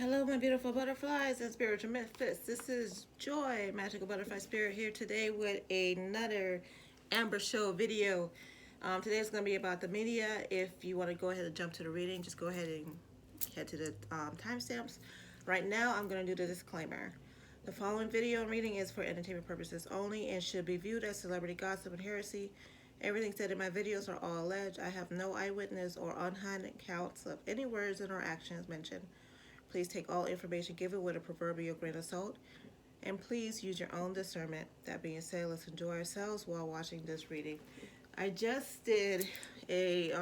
Hello, my beautiful butterflies and spiritual misfits. This is Joy, Magical Butterfly Spirit, here today with another Amber Show video. Today is going to be about the media. If you want to go ahead and jump to the reading, just go ahead and head to the timestamps. Right now, I'm going to do the disclaimer. The following video and reading is for entertainment purposes only and should be viewed as celebrity gossip and heresy. Everything said in my videos are all alleged. I have no eyewitness or unhand accounts of any words and or actions mentioned. Please take all information given with a proverbial grain of salt, and please use your own discernment. That being said, let's enjoy ourselves while watching this reading. I just did a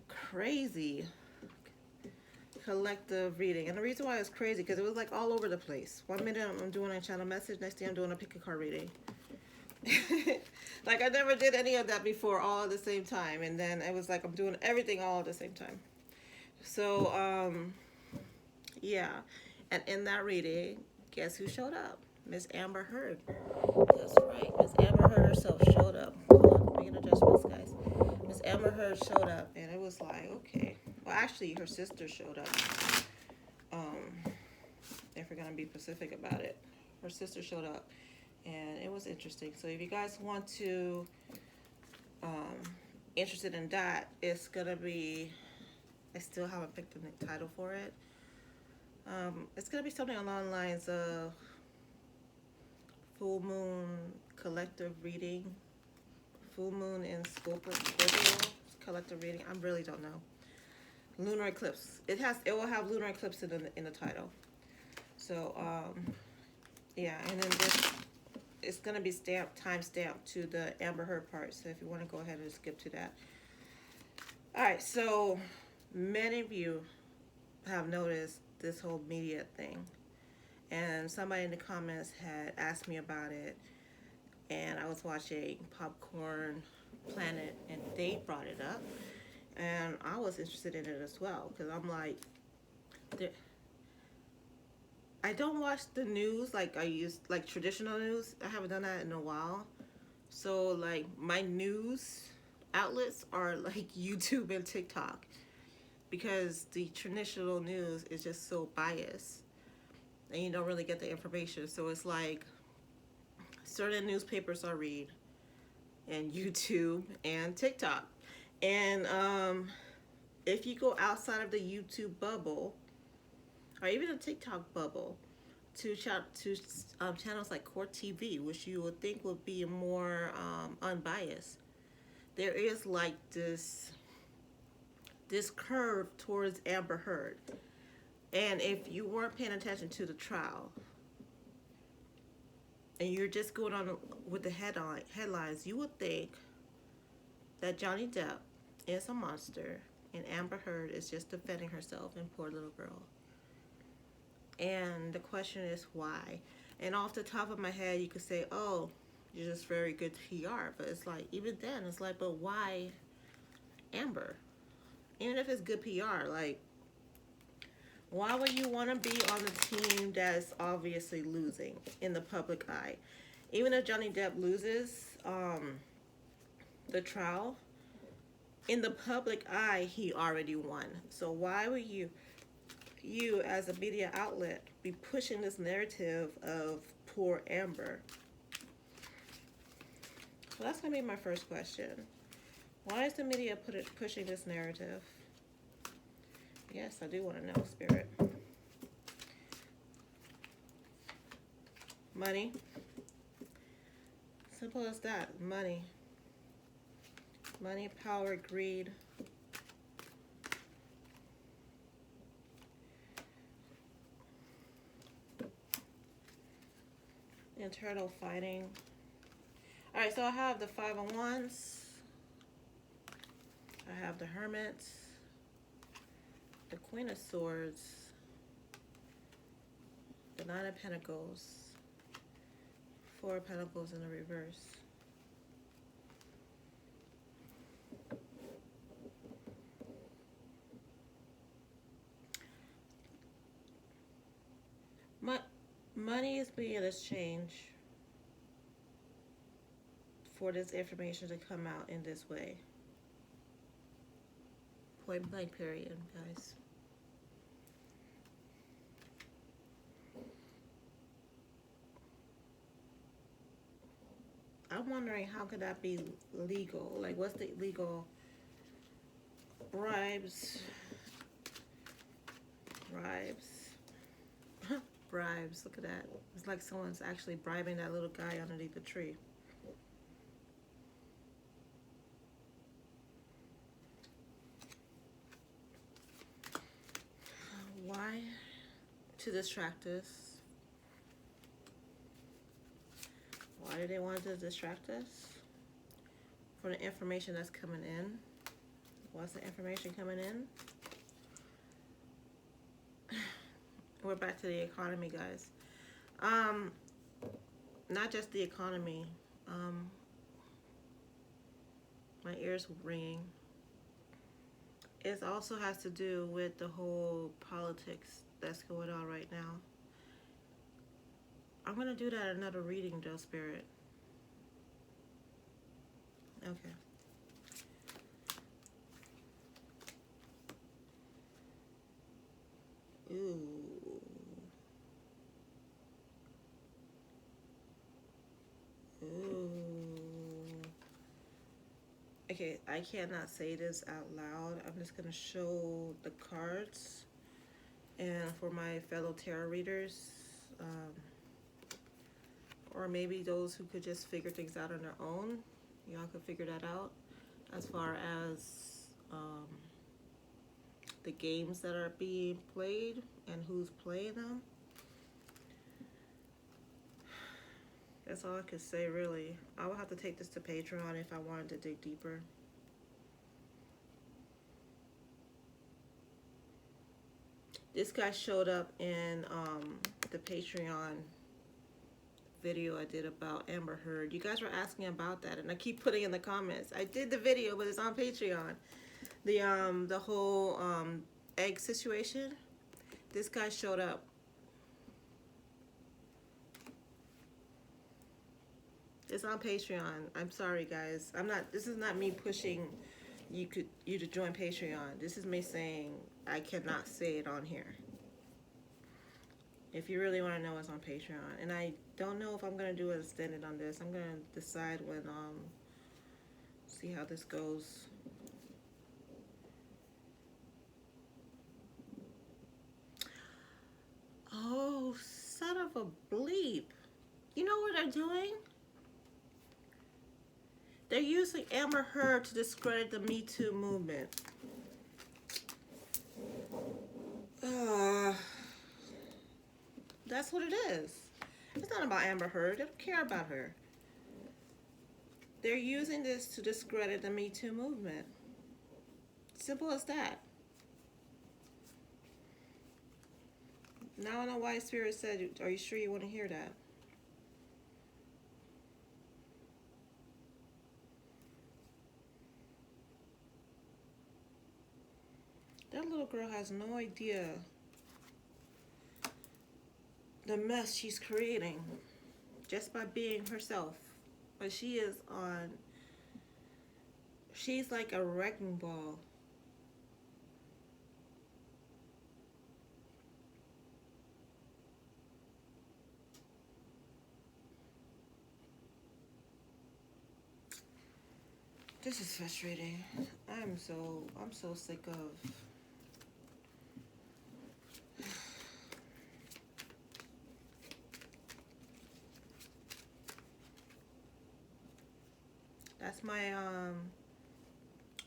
crazy collective reading, and the reason why it's crazy because it was like all over the place. 1 minute I'm doing a channel message, next thing I'm doing a pick a card reading. Like I never did any of that before all at the same time, and then it was like I'm doing everything all at the same time. So, yeah. And in that reading, guess who showed up? Miss Amber Heard. That's right. Miss Amber Heard herself showed up. Hold on, making adjustments, guys. Miss Amber Heard showed up, and it was like, okay. Well, actually, her sister showed up. If we're going to be specific about it. Her sister showed up, and it was interesting. So if you guys want to, interested in that, it's going to be... I still haven't picked the title for it. It's going to be something along the lines of full moon collective reading, full moon in Scorpio collective reading. I really don't know. Lunar eclipse. It will have lunar eclipse in the title. So yeah, and then it's going to be time stamped to the Amber Heard part. So if you want to go ahead and skip to that. All right, so many of you have noticed this whole media thing, and somebody in the comments had asked me about it, and I was watching Popcorn Planet and they brought it up, and I was interested in it as well because I'm like, I don't watch the news like I used, like traditional news. I haven't done that in a while, so like my news outlets are like YouTube and TikTok, because the traditional news is just so biased and you don't really get the information. So it's like certain newspapers I read, and YouTube and TikTok. And if you go outside of the YouTube bubble or even a TikTok bubble to channels like Court TV, which you would think would be more unbiased, there is like this curve towards Amber Heard. And if you weren't paying attention to the trial and you're just going on with the headlines, you would think that Johnny Depp is a monster and Amber Heard is just defending herself and poor little girl. And the question is why? And off the top of my head, you could say, oh, you're just very good PR. But it's like, even then, it's like, but why Amber? Even if it's good PR, like, why would you want to be on the team that's obviously losing in the public eye? Even if Johnny Depp loses the trial, in the public eye, he already won. So why would you as a media outlet be pushing this narrative of poor Amber? Well, that's going to be my first question. Why is the media pushing this narrative? Yes, I do want to know, Spirit. Money. Simple as that. Money. Money, power, greed. Internal fighting. Alright, so I have the Five of Wands. I have the Hermit. The Queen of Swords, the Nine of Pentacles, Four of Pentacles in the reverse. Money is being exchanged for this information to come out in this way. Point blank period, guys. I'm wondering, how could that be legal? Like, what's the legal bribes? Bribes. Look at that. It's like someone's actually bribing that little guy underneath the tree. Why? To distract us. Why do they want to distract us? For the information that's coming in. What's the information coming in? We're back to the economy, guys. Not just the economy. My ears ringing. It also has to do with the whole politics that's going on right now. I'm gonna do that in another reading, Joe Spirit. Okay. Ooh. Ooh. Okay, I cannot say this out loud. I'm just gonna show the cards. And for my fellow tarot readers, or maybe those who could just figure things out on their own, y'all could figure that out. As far as the games that are being played and who's playing them. That's all I could say, really. I would have to take this to Patreon if I wanted to dig deeper. This guy showed up in the Patreon video I did about Amber Heard. You guys were asking about that, and I keep putting in the comments. I did the video, but it's on Patreon. The whole egg situation. This guy showed up. It's on Patreon. I'm sorry, guys. This is not me pushing you to join Patreon. This is me saying I cannot say it on here. If you really want to know, it's on Patreon. And I don't know if I'm gonna do an extended on this. I'm gonna decide when see how this goes. Oh, son of a bleep. You know what they're doing? They're using Amber Heard to discredit the Me Too movement. That's what it is. It's not about Amber Heard. They don't care about her. They're using this to discredit the Me Too movement. Simple as that. Now I know why Spirit said, are you sure you want to hear that? That little girl has no idea the mess she's creating just by being herself. But she's like a wrecking ball. This is frustrating. I'm so sick of that's my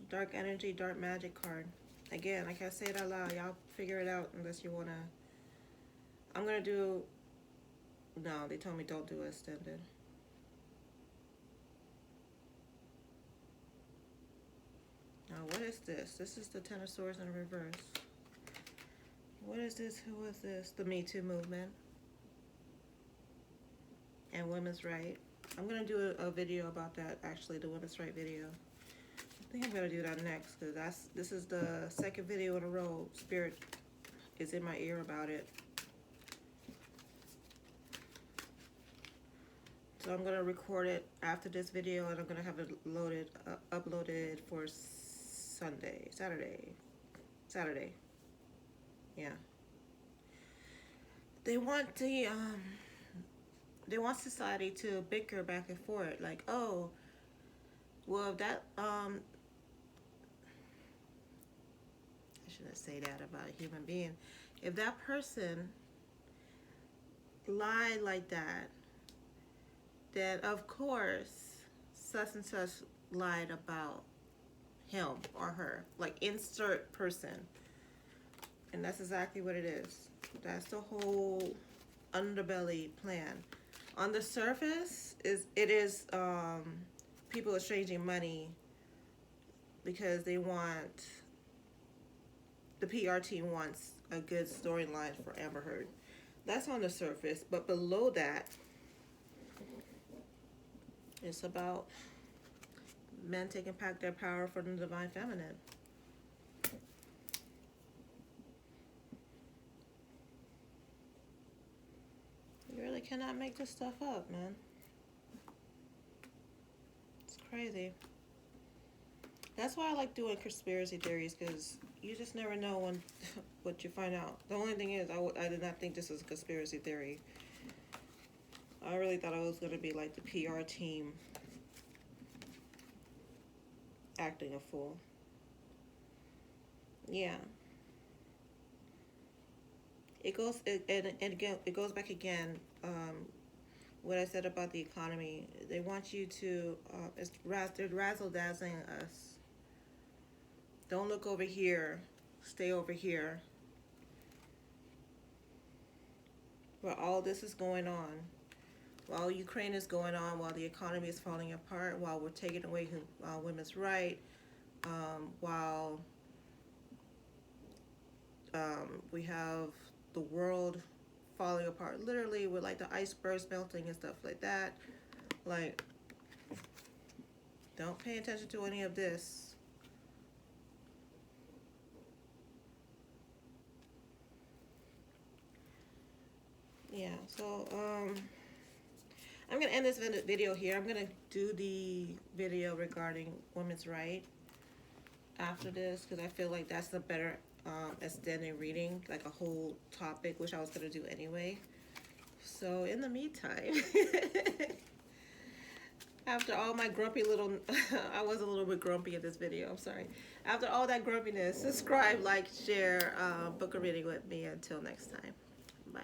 dark energy, dark magic card. Again, I can't say it out loud. Y'all figure it out unless you wanna. I'm gonna do. No, they told me don't do it extended. Now, what is this? This is the Ten of Swords in reverse. What is this? Who is this? The Me Too movement and women's right. I'm gonna do a video about that. Actually, the women's right video. I think I'm gonna do that next because this is the second video in a row. Spirit is in my ear about it. So I'm gonna record it after this video, and I'm gonna have it uploaded for Saturday. Yeah. They want the they want society to bicker back and forth. Like, oh, well, if that I shouldn't say that about a human being. If that person lied like that, then of course such and such lied about him or her. Like, insert person. And that's exactly what it is. That's the whole underbelly plan. On the surface, it is people exchanging money because they want, the PR team wants a good storyline for Amber Heard. That's on the surface, but below that, it's about men taking back their power from the divine feminine. You really cannot make this stuff up, man. It's crazy. That's why I like doing conspiracy theories, because you just never know when what you find out. The only thing is, I did not think this was a conspiracy theory. I really thought I was going to be like the PR team acting a fool. Yeah. It goes back again. What I said about the economy. They want you to. They're razzle dazzling us. Don't look over here. Stay over here. Where all this is going on, while Ukraine is going on, while the economy is falling apart, while we're taking away women's right, while we have the world falling apart, literally, with like the icebergs melting and stuff like that. Like, don't pay attention to any of this. Yeah, so I'm gonna end this video here. I'm gonna do the video regarding women's right after this, because I feel like that's a better extended reading, like a whole topic, which I was gonna do anyway. So in the meantime, after all my grumpy little, I was a little bit grumpy in this video, I'm sorry. After all that grumpiness, subscribe, like, share, book a reading with me. Until next time, bye.